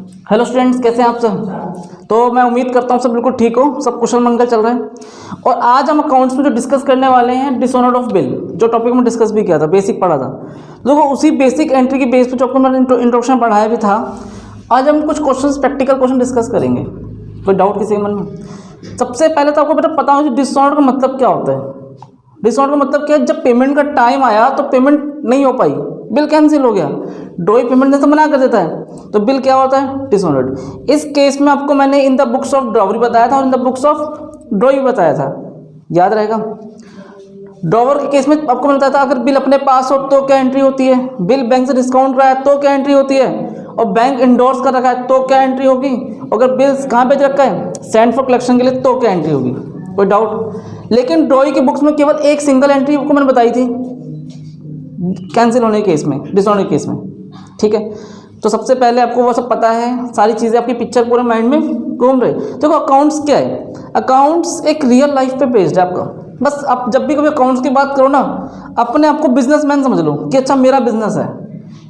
Hello students, कैसे हैं आप सब। तो मैं उम्मीद करता हूँ सब बिल्कुल ठीक हो, सब कुशल मंगल चल रहा है। और आज हम अकाउंट्स में जो डिस्कस करने वाले हैं डिसऑनर ऑफ बिल, जो टॉपिक में डिस्कस भी किया था, बेसिक पढ़ा था। देखो उसी बेसिक एंट्री की बेस पे जो आपको मैंने इंट्रोडक्शन पढ़ाया भी था, आज हम कुछ क्वेश्चन, प्रैक्टिकल क्वेश्चन डिस्कस करेंगे। कोई डाउट किसी के मन में? सबसे पहले तो आपको बेटा पता होना चाहिए डिसऑनर का मतलब क्या होता है। डिसऑनर का मतलब क्या है? जब पेमेंट का टाइम आया तो पेमेंट नहीं हो पाई, बिल कैंसिल हो गया, ड्रॉई पेमेंट देने से मना कर देता है, तो बिल क्या होता है? डिसऑनर्ड। इस केस में आपको मैंने इन द बुक्स ऑफ ड्रॉवर बताया था और इन द बुक्स ऑफ ड्रॉई बताया था, याद रहेगा। ड्रॉवर के केस में आपको मैंने बताया था अगर बिल अपने पास हो तो क्या एंट्री होती है, बिल बैंक से डिस्काउंट रहा है तो क्या एंट्री होती है, और बैंक इंडोर्स कर रखा है तो क्या एंट्री होगी, अगर बिल कहाँ भेज रखा है, सेंड फॉर कलेक्शन के लिए, तो क्या एंट्री होगी। कोई डाउट? लेकिन ड्रॉई की बुक्स में केवल एक सिंगल एंट्री आपको मैंने बताई थी कैंसिल होने के केस में, डिसऑनर केस में। ठीक है, तो सबसे पहले आपको वो सब पता है, सारी चीज़ें आपकी पिक्चर पूरे माइंड में घूम रहे। देखो अकाउंट्स क्या है, अकाउंट्स एक रियल लाइफ पे बेस्ड है आपका। बस आप जब भी कभी अकाउंट्स की बात करो ना, अपने आप को बिजनेसमैन समझ लो कि अच्छा मेरा बिजनेस है,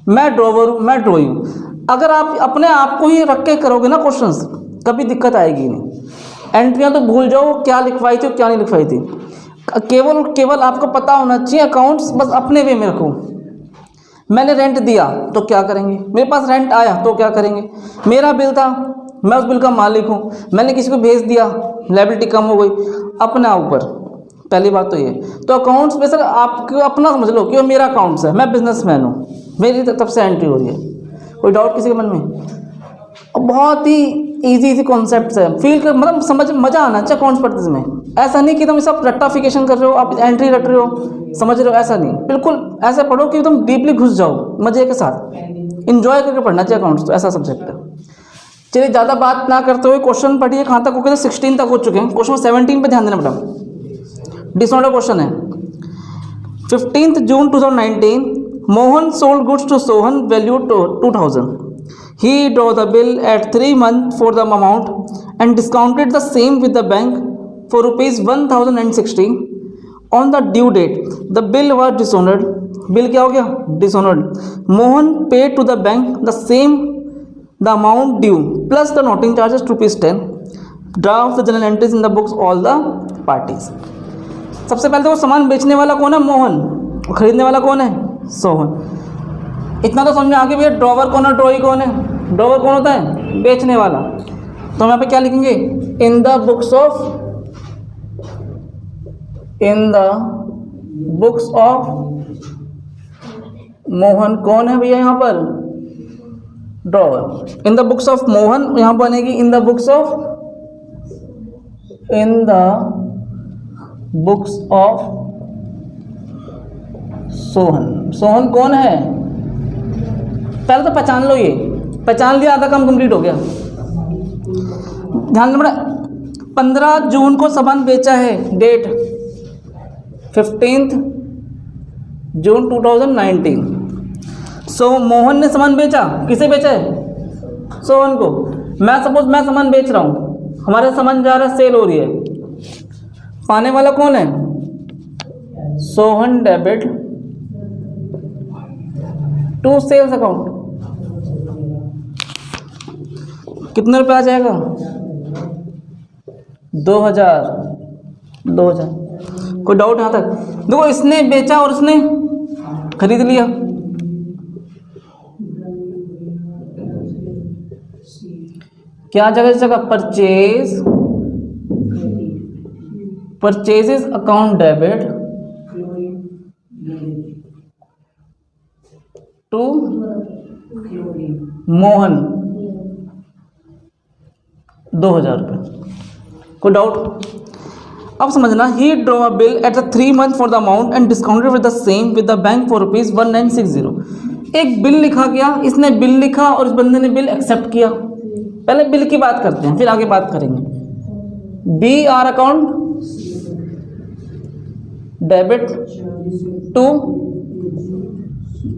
मैं ड्रॉवर हूँ, मैं ड्रॉई हूँ। अगर आप अपने आप को ही रख के करोगे ना क्वेश्चंस, कभी दिक्कत आएगी नहीं। एंट्रियाँ तो भूल जाओ क्या लिखवाई थी और क्या नहीं लिखवाई थी। केवल आपको पता होना चाहिए अकाउंट्स बस अपने वे में रखो। मैंने रेंट दिया तो क्या करेंगे, मेरे पास रेंट आया तो क्या करेंगे, मेरा बिल था, मैं उस बिल का मालिक हूँ, मैंने किसी को भेज दिया, लायबिलिटी कम हो गई, अपना ऊपर। पहली बात तो ये। तो अकाउंट्स में सर आपको अपना समझ लो कि वो मेरा अकाउंट्स है, मैं बिजनेसमैन हूँ, मेरी तरफ से एंट्री हो रही है। कोई डाउट किसी के मन में? बहुत ही इजी कॉन्सेप्ट्स है, फील कर मतलब समझ मजा आना चाहिए अकाउंट्स पढ़ते समय। ऐसा नहीं कि तुम सब रट्टाफिकेशन कर रहे हो, आप एंट्री रट रहे हो, समझ रहे हो, ऐसा नहीं। बिल्कुल ऐसे पढ़ो कि तुम डीपली घुस जाओ, मजे के साथ इंजॉय करके पढ़ना चाहिए अकाउंट्स, तो ऐसा सब्जेक्ट है। चलिए ज़्यादा बात ना करते हुए क्वेश्चन पढ़िए। कहाँ तक हो गए? 16 तक हो चुके हैं। क्वेश्चन 17 पे ध्यान देना बेटा, डिसऑर्डर क्वेश्चन है। 15 जून 2019 Mohan sold goods to Sohan valued to 2000. He drew the bill at 3 months for the amount and discounted the same with the bank for rupees 1060. On the due date, the bill was dishonored. Bill क्या हो गया? Dishonored. Mohan paid to the bank the same the amount due plus the noting charges rupees 10. Draft the journal entries in the books all the parties. सबसे पहले तो वो सामान बेचने वाला कौन है? मोहन। और खरीदने वाला कौन है? सोहन। इतना तो समझ में आ गया भैया, ड्रॉवर कौन है, ड्रॉई कौन है। ड्रॉवर कौन होता है? बेचने वाला। तो हम यहाँ पे क्या लिखेंगे? इन द बुक्स ऑफ मोहन कौन है भैया यहाँ पर? Drawer. In the books of Mohan यहाँ बनेगी इन the books of Sohan. Sohan कौन है? पहले तो पहचान लो, ये पहचान लिया, आधा काम कंप्लीट हो गया। ध्यान देना, 15 जून को सामान बेचा है, डेट 15 जून 2019। सो मोहन ने सामान बेचा, किसे बेचा है? सोहन को। मैं सपोज मैं सामान बेच रहा हूँ, हमारे सामान जा रहा है, सेल हो रही है, पाने वाला कौन है? Sohan debit to sales account. कितने रुपए आ जाएगा? 2000। कोई डाउट यहाँ तक? देखो इसने बेचा और इसने खरीद लिया, क्या जगह जगह? Purchases account debit to Mohan 2000 रुपये। कोई डाउट? अब समझना, he draw a bill at the 3 months for the amount and discounted with the same with the bank for rupees 1960। एक बिल लिखा गया, इसने बिल लिखा और इस बंदे ने बिल एक्सेप्ट किया। पहले बिल की बात करते हैं, फिर आगे बात करेंगे। B R account debit to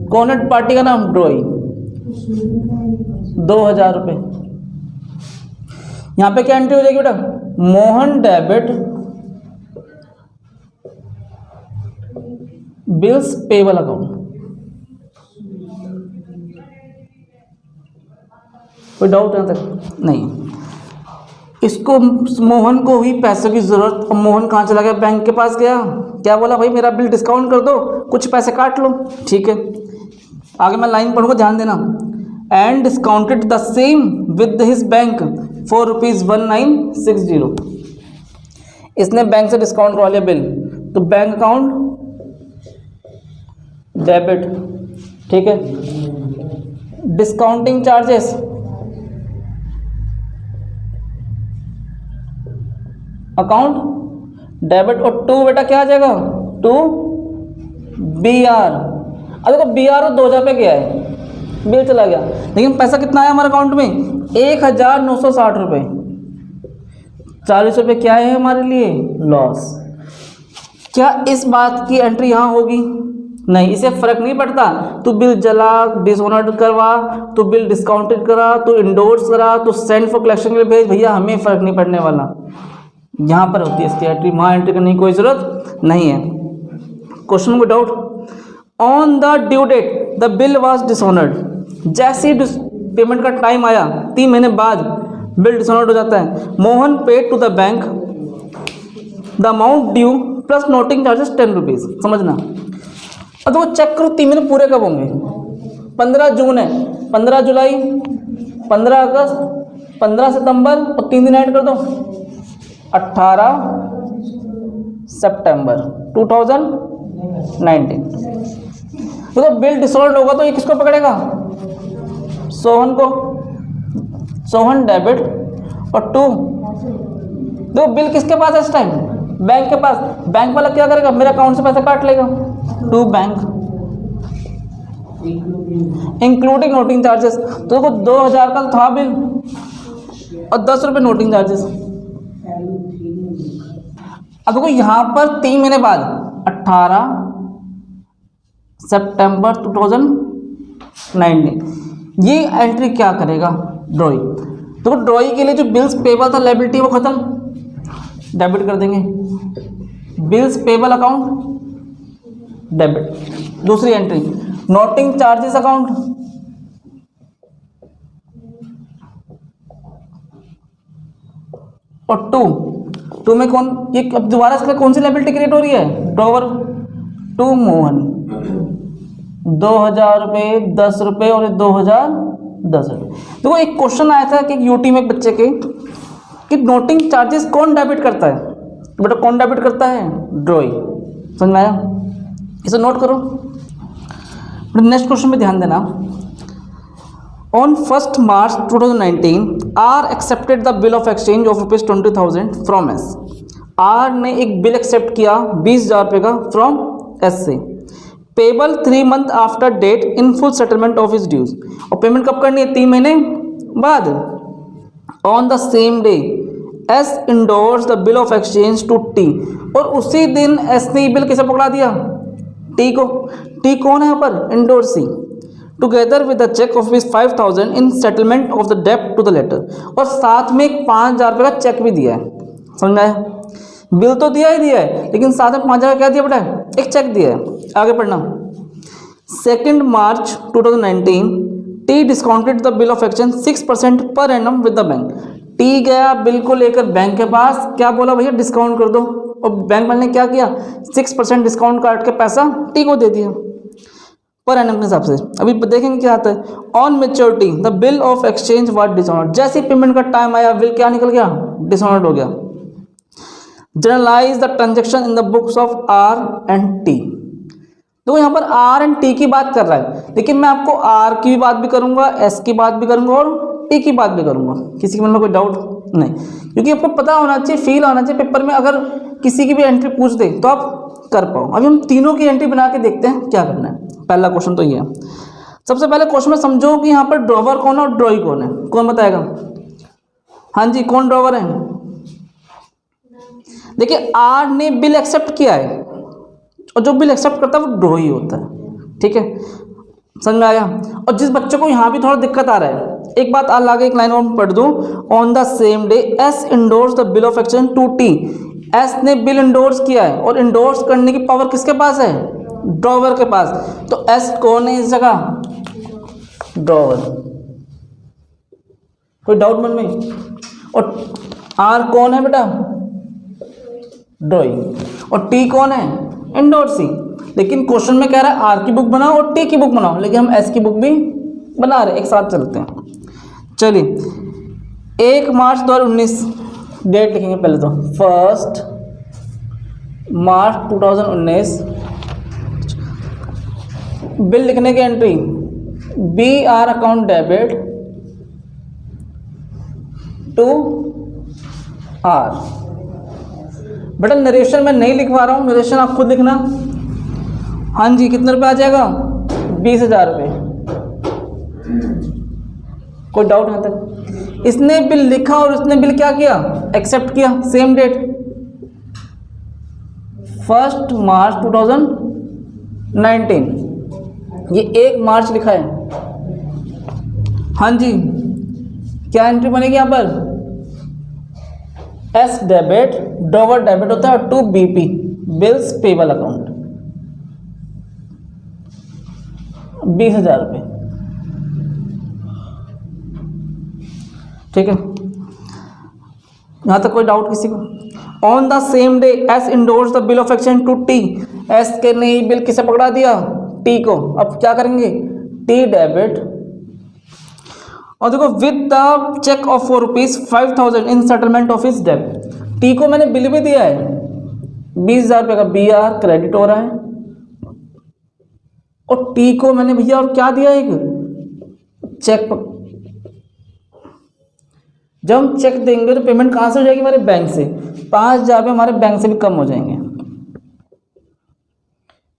कौन है पार्टी का नाम? ड्रॉई। 2000 रुपये। यहां पे क्या एंट्री हो जाएगी बेटा? Mohan debit bills payable account. कोई डाउट यहाँ तक? नहीं। इसको मोहन को हुई पैसों की ज़रूरत, और मोहन कहाँ चला गया? बैंक के पास गया, क्या बोला भाई मेरा बिल डिस्काउंट कर दो, कुछ पैसे काट लो। ठीक है, आगे मैं लाइन पढ़ूंगा, ध्यान देना। And discounted the same with his bank for ₹1960। इसने बैंक से डिस्काउंट करवा लिया बिल, तो बैंक अकाउंट डेबिट। ठीक है, डिस्काउंटिंग चार्जेस अकाउंट डेबिट, और टू बेटा क्या आ जाएगा? To BR। अरे तो BR तो 2000 रुपये गया है, बिल चला गया, लेकिन पैसा कितना आया हमारे अकाउंट में? 1960 रुपये। 40 रुपये क्या है हमारे लिए? लॉस। क्या इस बात की एंट्री यहाँ होगी? नहीं, इसे फर्क नहीं पड़ता। तू बिल जला, डिसऑनर्ड करवा, तू बिल डिस्काउंटेड करा, तू इंडोर्स करा, तू सेंड फॉर कलेक्शन के लिए भेज, भैया हमें फर्क नहीं पड़ने वाला। यहाँ पर होती है इसकी एंट्री, वहाँ एंट्री करने की कोई ज़रूरत नहीं है। क्वेश्चन को doubt? On the due date the bill was dishonoured. जैसे ही पेमेंट का टाइम आया, 3 महीने बाद बिल डिसऑनर्ड हो जाता है। Mohan paid to the bank the amount due plus noting charges 10 rupees. समझना। अब तो वो चेक करो 3 महीने पूरे कब होंगे? 15 जून है, 15 जुलाई, 15 अगस्त, 15 सितंबर, और 3 दिन ऐड कर दो, 18 सितंबर 2019। तो बिल डिसऑर्डर होगा तो ये किसको पकड़ेगा? सोहन को। सोहन डेबिट, और टू, देखो बिल किसके पास है इस टाइम? बैंक के पास। बैंक वाला क्या करेगा? मेरे अकाउंट से पैसा काट लेगा। To bank including noting charges. तो देखो 2000 का था बिल और 10 रुपये नोटिंग चार्जेस। अब देखो यहाँ पर 3 महीने बाद 18 सितंबर 2019, ये एंट्री क्या करेगा? ड्रॉई। देखो ड्रॉई के लिए जो बिल्स पेबल था, लायबिलिटी वो खत्म, डेबिट कर देंगे। Bills payable account debit. दूसरी एंट्री नोटिंग चार्जेस अकाउंट, और टू में कौन? ये अब दोबारा इसका कौन सी लायबिलिटी क्रिएट हो रही है? Drawer to Mohan. 2000 रुपये, 10 रुपये और 2010 रुपये। देखो एक क्वेश्चन आया था कि यूटी में एक बच्चे के कि नोटिंग चार्जेस कौन डेबिट करता है? तो बेटा कौन डेबिट करता है? ड्रॉई। समझ में आया? इसे नोट करो। नेक्स्ट क्वेश्चन में ध्यान देना। On 1st March 2019, R accepted the bill of exchange of ₹20,000 from S। R ने एक बिल एक्सेप्ट किया 20,000 रुपये का फ्रॉम S से। Payable 3 month after date in full settlement of his dues. और पेमेंट कब करनी है? 3 महीने बाद। On the same day S endorse the bill of exchange to T। और उसी दिन S ने बिल किसे पकड़ा दिया? T को। T कौन है यहाँ पर? Endorsee. Together with the cheque of 5,000 in settlement of the डेप्ट टू द लेटर। और साथ में 5,000 रुपये का चेक भी दिया है। समझ आया? बिल तो दिया ही दिया है, लेकिन साथ में 5,000 का क्या दिया बेटा? एक चेक दिया है। आगे पढ़ना। 2 मार्च 2019, T discounted the bill of exchange 6% पर एनम विद द बैंक। टी गया बिल को लेकर बैंक के पास, क्या बोला भैया डिस्काउंट कर दो, और बैंक वाले ने क्या किया? 6% डिस्काउंट काट के पैसा टी को दे दिया पर एनम के हिसाब से। अभी देखेंगे क्या आता है। On maturity the bill of exchange was dishonoured. जैसे ही पेमेंट का टाइम आया बिल क्या निकल गया? डिसऑनर्ड हो गया। Journalise the transaction in the books of R and T. तो यहाँ पर आर एंड टी की बात कर रहा है, लेकिन मैं आपको आर की भी बात भी करूंगा, एस की बात भी करूंगा और टी की बात भी करूंगा। किसी के मन में कोई डाउट नहीं, क्योंकि आपको पता होना चाहिए, फील होना चाहिए पेपर में। अगर किसी की भी एंट्री पूछ दे तो आप कर पाओ। अभी हम तीनों की एंट्री बना के देखते हैं क्या करना है। पहला क्वेश्चन तो ये है। सबसे पहले क्वेश्चन में समझो कि यहाँ पर ड्रॉवर कौन है और ड्रॉई कौन है। कौन बताएगा? हाँ जी, कौन ड्रॉवर है? देखिए आर ने बिल एक्सेप्ट किया है, और जो बिल एक्सेप्ट करता है वो ड्रॉई होता है। ठीक है, समझ में आया? और जिस बच्चे को यहाँ भी थोड़ा दिक्कत आ रहा है, एक बात आगे एक लाइन और पढ़ दूं। On the same day S endorse the bill of exchange to T. S ने बिल इंडोर्स किया है, और इंडोर्स करने की पावर किसके पास है? ड्रॉवर के पास। तो एस कौन है इस जगह? ड्रॉवर। कोई डाउट मन में? और आर कौन है बेटा? ड्रॉइंग। और टी कौन है? एंडोर्सी। लेकिन क्वेश्चन में कह रहा है आर की बुक बनाओ और टी की बुक बनाओ, लेकिन हम एस की बुक भी बना रहे, एक साथ चलते हैं। चलिए 1 मार्च 2019 डेट लिखेंगे पहले तो, 1 मार्च 2019। बिल लिखने की entry B R account debit to R. बेटा नरेशन मैं नहीं लिखवा रहा हूँ, नरेशन आप खुद लिखना। हाँ जी, कितने रुपये आ जाएगा? 20,000 रुपये। कोई डाउट यहाँ तक? इसने बिल लिखा और इसने बिल क्या किया? एक्सेप्ट किया। सेम डेट 1 मार्च 2019, ये 1 मार्च लिखा है। हाँ जी, क्या एंट्री बनेगी यहाँ पर? एस डेबिट, डॉवर डेबिट होता है, to BP bills payable account 20,000 रुपये। ठीक है, यहां तक कोई डाउट किसी को? On the same day S endorse the bill of exchange to T. S के ने बिल किसे पकड़ा दिया? टी को। अब क्या करेंगे? टी डेबिट, और देखो with the cheque of ₹4,5,000 in settlement of his डेब्ट। टी को मैंने बिल भी दिया है 20,000 रुपये का, बी आर क्रेडिट हो रहा है। और टी को मैंने भैया और क्या दिया? एक चेक। जब हम चेक देंगे तो पेमेंट कहाँ से हो जाएगी? हमारे बैंक से। 5,000 रुपये हमारे बैंक से भी कम हो जाएंगे।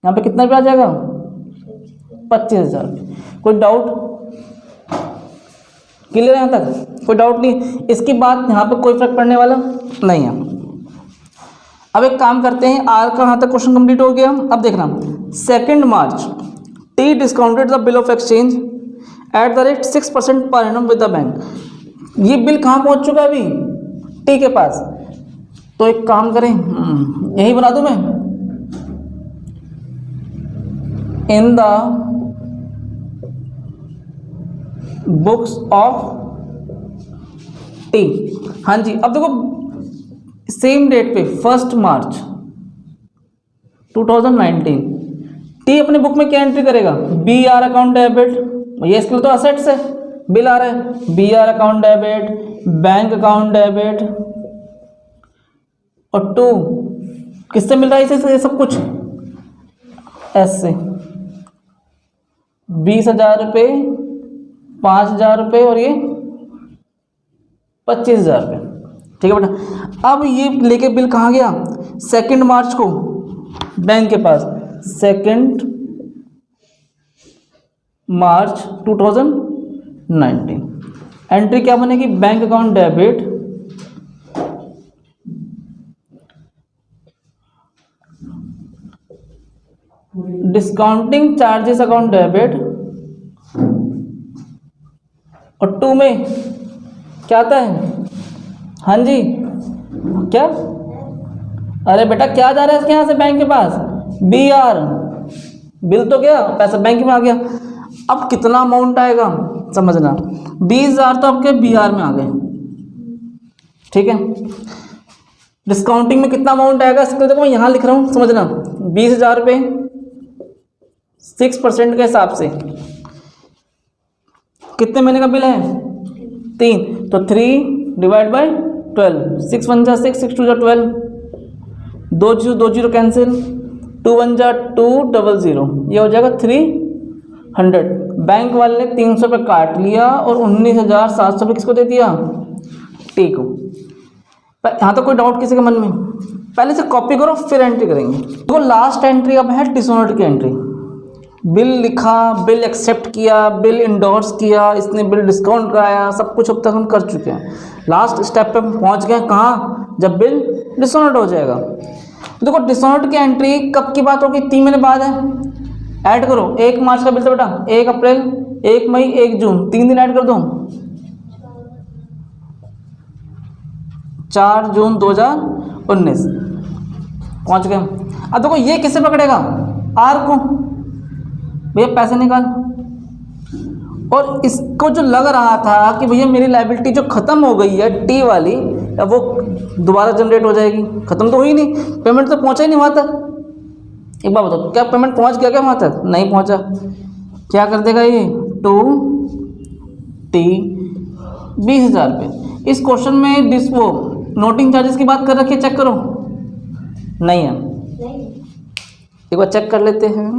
यहाँ पे कितना रुपया आ जाएगा? 25,000 रुपये। कोई डाउट? क्लियर है यहाँ तक? कोई डाउट नहीं? इसकी बात यहाँ पे कोई फर्क पड़ने वाला नहीं है। अब एक काम करते हैं, आर का यहाँ तक क्वेश्चन कंप्लीट हो गया। अब देखना 2 मार्च टी discounted the bill of exchange at the rate 6% पर एनम विद द बैंक। ये बिल कहाँ पहुँच चुका है अभी? टी के पास। तो एक काम करें, यही बना दूं मैं, इन द बुक्स ऑफ टी। हाँ जी, अब देखो सेम डेट पे 1 मार्च 2019 टी अपने बुक में क्या एंट्री करेगा? B R account debit. ये इसके लिए तो असेट्स है, बिल आ रहा है। B R account debit, bank account debit, और 2 किससे मिल रहा है इसे? ये सब कुछ एस से। 20,000 रुपये, 5,000 रुपये और ये 25,000 रुपये। ठीक है बेटा। अब ये लेके बिल कहाँ गया? 2 मार्च को बैंक के पास। 2 मार्च 2019 एंट्री क्या बनेगी? Bank account debit discounting charges account debit, और 2 में क्या आता है? हाँ जी, क्या? अरे बेटा क्या जा रहा है इसके यहाँ से बैंक के पास? B are. बिल तो गया, पैसा बैंक में आ गया। अब कितना अमाउंट आएगा समझना। 20,000 तो आपके बी आर में आ गए। ठीक है, डिस्काउंटिंग में कितना अमाउंट आएगा इसके देखो मैं यहाँ लिख रहा हूँ, समझना। 20,000 रुपये 6% के हिसाब से कितने महीने का बिल है? 3। तो 3 डिवाइड बाई 12, 6 1 जा 6, 6 2 जा 12, 2 0 2 0 कैंसिल, 2 1 जा 2 0 0, ये हो जाएगा 300। बैंक वाले ने 300 रुपये काट लिया और 19,700 रुपये किसको दे दिया? टी को। यहाँ तो कोई डाउट किसी के मन में? पहले से कॉपी करो फिर एंट्री करेंगे। तो लास्ट एंट्री अब है डिसऑनर्ड की एंट्री। बिल लिखा, बिल एक्सेप्ट किया, बिल इंडोर्स किया, इसने बिल डिस्काउंट कराया, सब कुछ अब तक हम कर चुके हैं। लास्ट स्टेप पे पहुंच गए कहाँ? जब बिल डिसऑनर्ड हो जाएगा। देखो डिसऑनर्ड की एंट्री कब की बात होगी? 3 महीने बाद है। ऐड करो 1 मार्च का बिल था बेटा, 1 अप्रैल, 1 मई, 1 जून, 3 दिन ऐड कर दो, 4 जून 2019 पहुंच गए। अब देखो ये किसे पकड़ेगा? आर को। भैया पैसे निकाल, और इसको जो लग रहा था कि भैया मेरी लाइबिलिटी जो ख़त्म हो गई है टी वाली, अब वो दोबारा जनरेट हो जाएगी, ख़त्म तो हुई नहीं, पेमेंट तो पहुंचा ही नहीं वहाँ तक। एक बार बताओ क्या पेमेंट पहुंच गया क्या वहाँ तक? नहीं पहुंचा। क्या कर देगा ये 2T 20,000 रुपये। इस क्वेश्चन में वो नोटिंग चार्जेस की बात कर रखी है, चेक करो। नहीं है, एक बार चेक कर लेते हैं।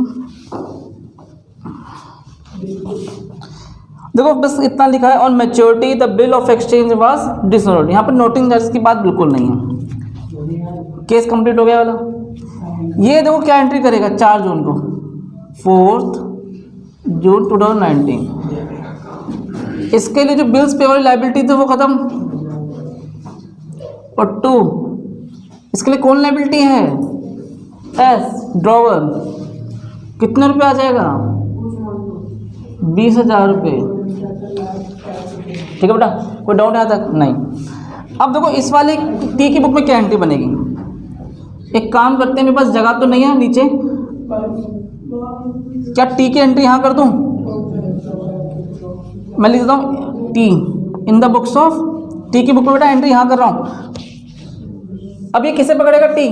देखो बस इतना लिखा है, on maturity the bill of exchange was dishonoured. यहाँ पर नोटिंग चार्जेस की बात बिल्कुल नहीं है। केस कंप्लीट हो गया वाला। ये देखो क्या एंट्री करेगा 4 जून को, 4 जून 2019। इसके लिए जो बिल्स पे वाली लाइबिलिटी थी वो खत्म, और 2 इसके लिए कौन लाइबिलिटी है? S drawer. कितने रुपये आ जाएगा? 20,000 रुपये। ठीक है बेटा, कोई डाउट यहाँ तक? नहीं। अब देखो इस वाले टी की बुक में क्या एंट्री बनेगी। एक काम करते हैं, मेरे पास जगह तो नहीं है नीचे, क्या टी की एंट्री यहाँ कर दूँ? मैं लिख देता हूँ T in the books of, T की बुक में बेटा एंट्री यहाँ कर रहा हूँ। अब ये किसे पकड़ेगा? टी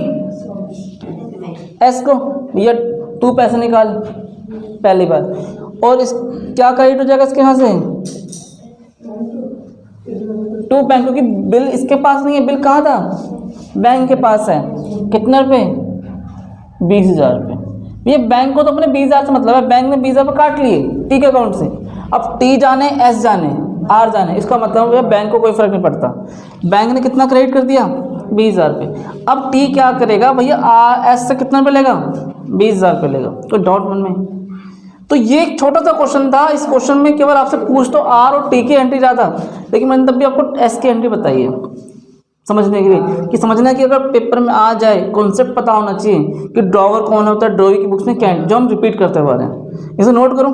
एस को। भैया 2 पैसे निकाल पहली बार, और इस क्या क्रेडिट हो जाएगा इसके यहाँ से? 2 बैंक, क्योंकि बिल इसके पास नहीं है, बिल कहाँ था? बैंक के पास है। कितने रुपए? 20,000 रुपये। ये बैंक को तो अपने 20,000 से मतलब है, बैंक ने 20,000 रुपये काट लिए टी के अकाउंट से। अब टी जाने, एस जाने, आर जाने, इसका मतलब है बैंक को कोई फर्क नहीं पड़ता। बैंक ने कितना क्रेडिट कर दिया? 20,000 रुपये। अब टी क्या करेगा भैया? एस से कितना रुपये लेगा? 20,000 रुपये लेगा। तो डॉट मन में। तो ये एक छोटा सा क्वेश्चन था। इस क्वेश्चन में केवल आपसे पूछ तो आर और टी की एंट्री ज़्यादा, लेकिन मैंने तब भी आपको एस की एंट्री बताई है समझने के लिए, कि समझना है कि अगर पेपर में आ जाए, कॉन्सेप्ट पता होना चाहिए कि ड्रॉवर कौन होता है, ड्रॉइंग की बुक्स में क्या है, जो हम रिपीट करते हुए आ रहे हैं। इसे नोट करो।